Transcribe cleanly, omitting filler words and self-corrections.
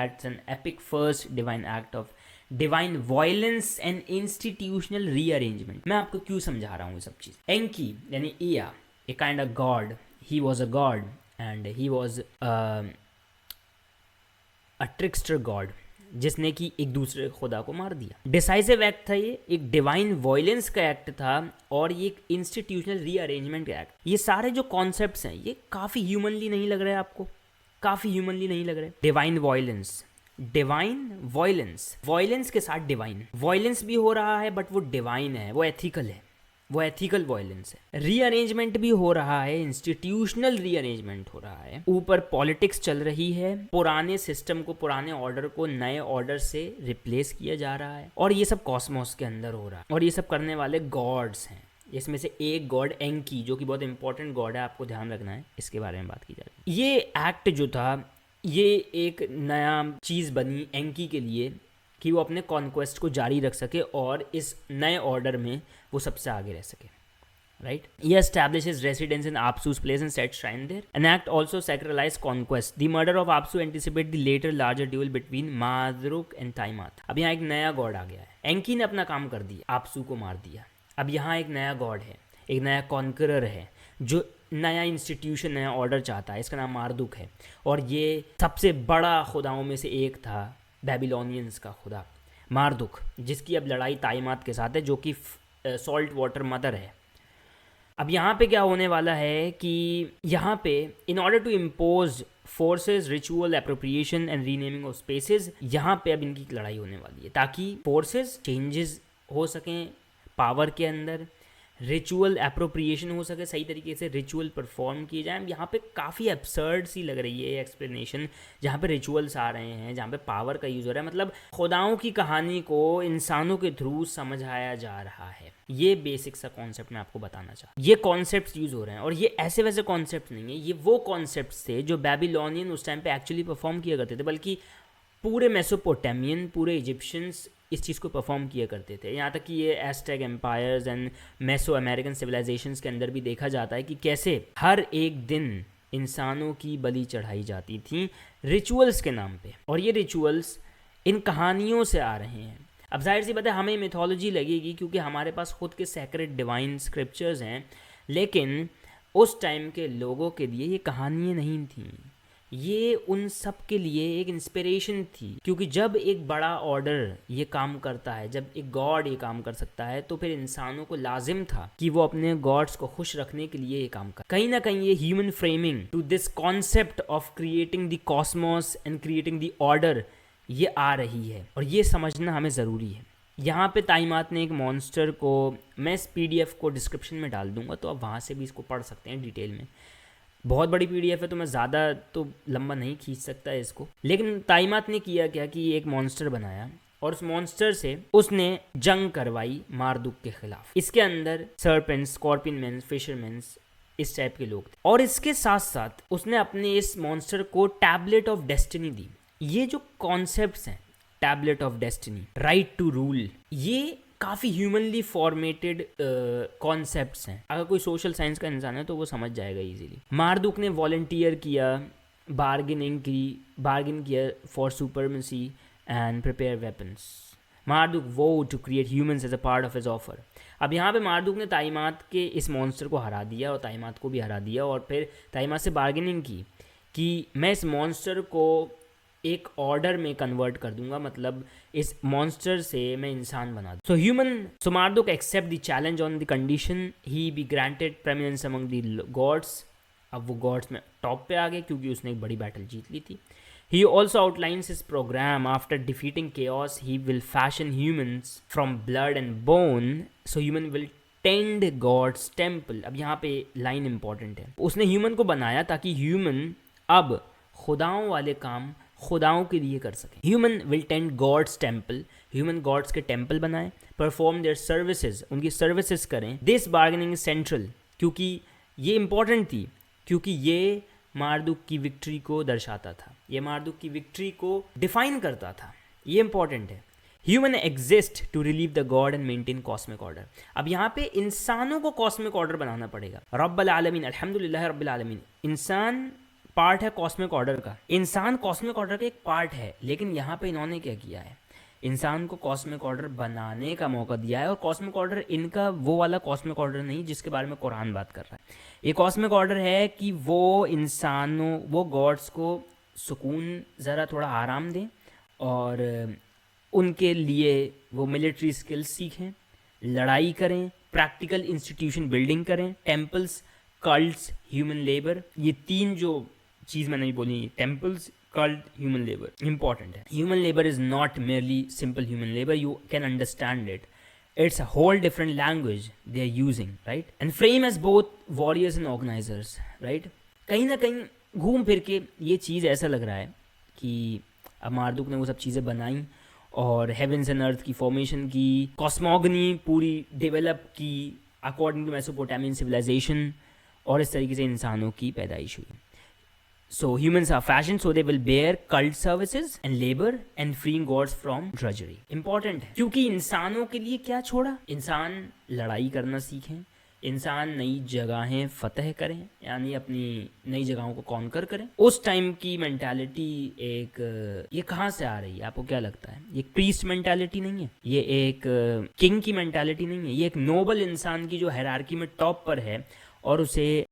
acts an epic first divine act of divine violence and institutional rearrangement. मैं आपको क्यों समझा रहा हूँ ये सब चीज़. एंकी यानी ईया, a kind of god, he was a god and he was a trickster god जिसने कि एक दूसरे खुदा को मार दिया. डिसाइसिव एक्ट था ये, एक डिवाइन वॉयलेंस का एक्ट था और ये एक इंस्टीट्यूशनल रीअरेंजमेंट का एक्ट. ये सारे जो कॉन्सेप्ट्स हैं ये काफ़ी ह्यूमनली नहीं लग रहे हैं आपको? काफ़ी ह्यूमनली नहीं लग रहे? Divine violence, divine violence, violence के साथ डिवाइन, वॉयलेंस भी हो रहा है बट वो डिवाइन है, वो एथिकल है, वो एथिकल वॉयलेंस है. रीअरेंजमेंट भी हो रहा है, इंस्टीट्यूशनल रीअरेंजमेंट हो रहा है. ऊपर पॉलिटिक्स चल रही है, पुराने सिस्टम को, पुराने ऑर्डर को नए ऑर्डर से रिप्लेस किया जा रहा है और ये सब कॉस्मोस के अंदर हो रहा है. और ये सब करने वाले गॉड्स हैं. इसमें से एक गॉड एंकी, जो कि बहुत इंपॉर्टेंट गॉड है, आपको ध्यान रखना है, इसके बारे में बात की जा रही है. ये एक्ट जो था ये एक नया चीज़ बनी एंकी के लिए कि वो अपने कॉन्क्वेस्ट को जारी रख सके और इस नए ऑर्डर में वो सबसे आगे रह सके. Right? He establishes residence in Apsu's place and set shrine there. An act also sacralized conquest. The murder of Apsu anticipated the later larger duel between Madruk and Tiamat. अब यहाँ एक नया गॉड आ गया है. एंकी ने अपना काम कर दिया, आपसू को मार दिया. अब यहाँ एक नया गॉड है, एक नया कॉन्करर है जो नया इंस्टीट्यूशन, नया ऑर्डर चाहता है. इसका नाम मारदुक है और ये सबसे बड़ा खुदाओं में से एक था, बेबीलोनियंस का खुदा मारदुक, जिसकी अब लड़ाई ताइमात के साथ है जो कि सॉल्ट वाटर मदर है. अब यहाँ पे क्या होने वाला है कि यहाँ पे in order to impose forces, ritual appropriation and renaming of spaces, यहाँ पे अब इनकी लड़ाई होने वाली है ताकि फोर्सेस चेंजेस हो सकें पावर के अंदर, रिचुअल एप्रोप्रिएशन हो सके, सही तरीके से रिचुअल परफॉर्म किए जाएं. यहाँ पे काफ़ी एब्सर्ड सी लग रही है ये एक्सप्लेनेशन, जहाँ पे रिचुअल्स आ रहे हैं, जहाँ पे पावर का यूज़ हो रहा है. मतलब खुदाओं की कहानी को इंसानों के थ्रू समझाया जा रहा है. ये बेसिक सा कॉन्सेप्ट मैं आपको बताना चाहता हूँ. ये कॉन्सेप्ट यूज़ हो रहे हैं और ये ऐसे वैसे कॉन्सेप्ट नहीं है, ये वो कॉन्सेप्ट थे जो बेबीलोनियन उस टाइम पे एक्चुअली परफॉर्म किया करते थे. बल्कि पूरे मेसोपोटामियन, पूरे इजिप्शियंस इस चीज़ को परफॉर्म किया करते थे. यहाँ तक कि ये Aztec empires and Mesoamerican civilisations के अंदर भी देखा जाता है कि कैसे हर एक दिन इंसानों की बलि चढ़ाई जाती थी रिचुअल्स के नाम पे. और ये रिचुअल्स इन कहानियों से आ रहे हैं. अब जाहिर सी बात है हमें मिथोलॉजी लगेगी क्योंकि हमारे पास खुद के सेक्रेड डिवाइन स्क्रिप्चर्स हैं, लेकिन उस टाइम के लोगों के लिए ये कहानियाँ नहीं थीं. ये उन सब के लिए एक इंस्पिरेशन थी, क्योंकि जब एक बड़ा ऑर्डर ये काम करता है, जब एक गॉड ये काम कर सकता है, तो फिर इंसानों को लाजिम था कि वो अपने गॉड्स को खुश रखने के लिए ये काम कर. कहीं ना कहीं ये human framing to this concept of creating the cosmos and creating the order ये आ रही है और ये समझना हमें ज़रूरी है. यहाँ पे ताइमात ने एक मॉन्स्टर को, मैं इस PDF को डिस्क्रिप्शन में डाल दूंगा तो आप वहाँ से भी इसको पढ़ सकते हैं डिटेल में. बहुत बड़ी PDF है तो मैं ज़्यादा तो लंबा नहीं खींच सकता है इसको. लेकिन ताइमात ने किया क्या कि एक मॉन्स्टर बनाया और उस मॉन्स्टर से उसने जंग करवाई मारदुक के खिलाफ. इसके अंदर सर्पेंट्स, स्कॉर्पियन मैन, फिशरमैन्स, इस टाइप के लोग थे. और इसके साथ साथ उसने अपने इस मॉन्स्टर को टैबलेट ऑफ डेस्टिनी दी. ये जो कॉन्सेप्ट्स हैं, tablet of destiny, right to rule, ये काफ़ी ह्यूमनली फॉर्मेटेड कॉन्सेप्ट्स हैं. अगर कोई सोशल साइंस का इंसान है तो वो समझ जाएगा इजीली. मारदुक ने वॉलंटियर किया, बार्गेन किया for supremacy and prepare weapons. Marduk वो to create humans as a part of his offer. अब यहाँ पे मारदुक ने ताइमात के इस मॉन्स्टर को हरा दिया और ताइमात को भी हरा दिया और फिर ताइमात से बार्गेनिंग की कि मैं इस मॉन्स्टर को एक ऑर्डर में कन्वर्ट कर दूंगा, मतलब इस मॉन्स्टर से मैं इंसान बना दूँ. So Marduk accept the challenge on the condition he be granted preeminence among the gods. अब वो गॉड्स में टॉप पे आ गए क्योंकि उसने एक बड़ी बैटल जीत ली थी. He also outlines his program. After defeating chaos, he will fashion humans from blood and bone, so human will tend God's temple. अब यहाँ पे लाइन इंपॉर्टेंट है. उसने ह्यूमन को बनाया ताकि ह्यूमन अब खुदाओं वाले काम खुदाओं के लिए कर सकें. Human will tend gods temple, human gods के टेम्पल बनाए, परफॉर्म देयर सर्विसेज, उनकी सर्विसेज करें. दिस बार्गेनिंग इज सेंट्रल, क्योंकि ये इंपॉर्टेंट थी, क्योंकि ये मारदुक की विक्ट्री को दर्शाता था, ये मारदुक की विक्ट्री को डिफाइन करता था. ये इंपॉर्टेंट है. Human exist to relieve the god and maintain cosmic order. अब यहाँ पे इंसानों को कॉस्मिक ऑर्डर बनाना पड़ेगा. रब्बल आलमीन, अल्हम्दुलिल्लाह रब्बिल आलमीन, इंसान पार्ट है कॉस्मिक ऑर्डर का। इंसान कॉस्मिक ऑर्डर का एक पार्ट है, लेकिन यहाँ पे इन्होंने क्या किया है, इंसान को कॉस्मिक ऑर्डर बनाने का मौका दिया है। और कॉस्मिक ऑर्डर इनका वो वाला कॉस्मिक ऑर्डर नहीं जिसके बारे में कुरान बात कर रहा है। ये कॉस्मिक ऑर्डर है कि वो इंसानों, वो गॉड्स को सुकून, ज़रा थोड़ा आराम दें और उनके लिए वो मिलिट्री स्किल्स सीखें, लड़ाई करें, प्रैक्टिकल इंस्टीट्यूशन बिल्डिंग करें, टेम्पल्स, कल्ट्स, ह्यूमन लेबर, ये तीन जो चीज़ मैंने बोली, temples, called human labor, important है। Human labor is not merely simple human labor, you can understand it. It's a whole different language they are using, right? And frame as both warriors and organizers, right? कहीं ना कहीं घूम फिर के ये चीज़ ऐसा लग रहा है कि अब मार्दुक ने वो सब चीज़ें बनाई और हेवंस एंड अर्थ की फॉर्मेशन की, कॉस्मोगनी पूरी डेवलप की अकॉर्डिंग टू मेसोपोटामियन सिविलाइजेशन, और इस तरीके से इंसानों की पैदाइश हुई। So humans are fashioned so they will bear cult services and labor and freeing gods from drudgery. Important है क्योंकि इंसानों के लिए क्या छोड़ा, इंसान लड़ाई करना सीखें, इंसान नई जगहें फतह करें, यानी अपनी नई जगहों को कॉन्कर करें। उस टाइम की मेंटालिटी एक, ये कहाँ से आ रही है आपको क्या लगता है? ये प्रीस्ट मेंटालिटी नहीं है, ये एक किंग की मेंटालिटी नहीं है, ये एक नोबल इंसान की जो हायरार्की में टॉप पर है और उसे